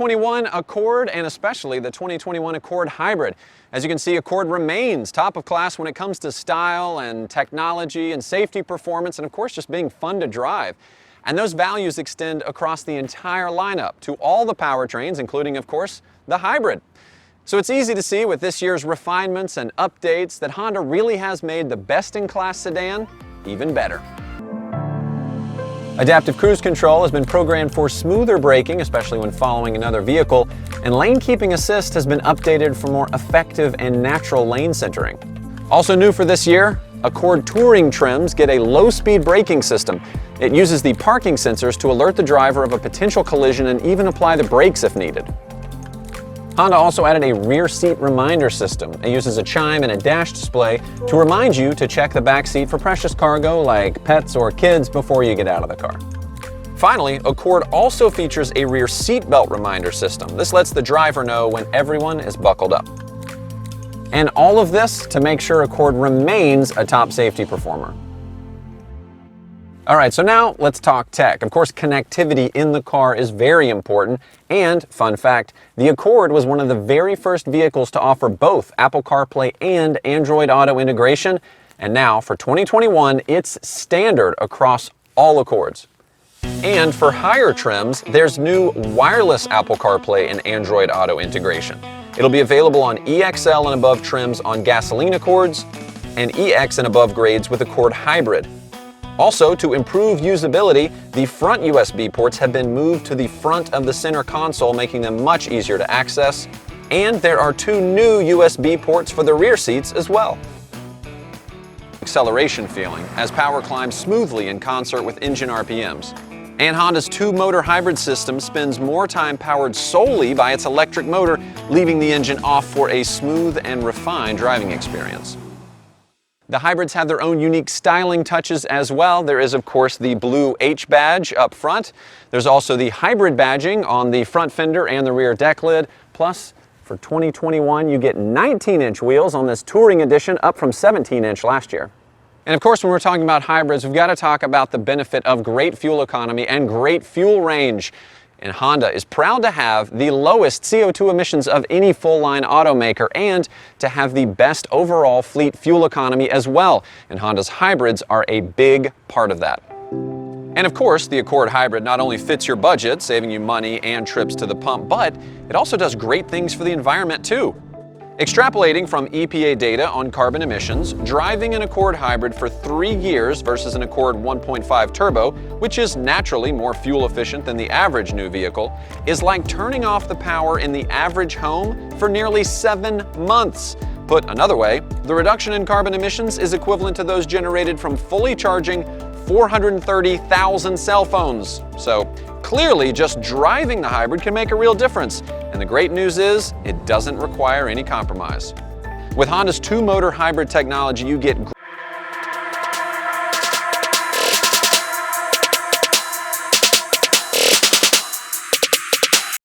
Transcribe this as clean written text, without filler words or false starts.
2021 Accord and especially the 2021 Accord Hybrid. As you can see, Accord remains top of class when it comes to style and technology and safety performance and of course just being fun to drive. And those values extend across the entire lineup to all the powertrains, including of course the hybrid. So it's easy to see with this year's refinements and updates that Honda really has made the best-in-class sedan even better. Adaptive Cruise Control has been programmed for smoother braking, especially when following another vehicle, and Lane Keeping Assist has been updated for more effective and natural lane centering. Also new for this year, Accord Touring trims get a low-speed braking system. It uses the parking sensors to alert the driver of a potential collision and even apply the brakes if needed. Honda also added a rear seat reminder system. It uses a chime and a dash display to remind you to check the back seat for precious cargo like pets or kids before you get out of the car. Finally, Accord also features a rear seat belt reminder system. This lets the driver know when everyone is buckled up. And all of this to make sure Accord remains a top safety performer. All right, so now let's talk tech. Of course, connectivity in the car is very important. And, fun fact, the Accord was one of the very first vehicles to offer both Apple CarPlay and Android Auto integration. And now, for 2021, it's standard across all Accords. And for higher trims, there's new wireless Apple CarPlay and Android Auto integration. It'll be available on EXL and above trims on gasoline Accords and EX and above grades with Accord Hybrid. Also, to improve usability, the front USB ports have been moved to the front of the center console, making them much easier to access. And there are two new USB ports for the rear seats as well. Acceleration feeling as power climbs smoothly in concert with engine RPMs. And Honda's two-motor hybrid system spends more time powered solely by its electric motor, leaving the engine off for a smooth and refined driving experience. The hybrids have their own unique styling touches as well. There is, of course, the blue H badge up front. There's also the hybrid badging on the front fender and the rear deck lid. Plus, for 2021, you get 19-inch wheels on this Touring Edition, up from 17-inch last year. And of course, when we're talking about hybrids, we've got to talk about the benefit of great fuel economy and great fuel range. And Honda is proud to have the lowest CO2 emissions of any full-line automaker and to have the best overall fleet fuel economy as well. And Honda's hybrids are a big part of that. And of course, the Accord Hybrid not only fits your budget, saving you money and trips to the pump, but it also does great things for the environment too. Extrapolating from EPA data on carbon emissions, driving an Accord Hybrid for 3 years versus an Accord 1.5 Turbo, which is naturally more fuel efficient than the average new vehicle, is like turning off the power in the average home for nearly 7 months. Put another way, the reduction in carbon emissions is equivalent to those generated from fully charging 430,000 cell phones. So clearly, just driving the hybrid can make a real difference. And the great news is, it doesn't require any compromise. With Honda's two-motor hybrid technology, you get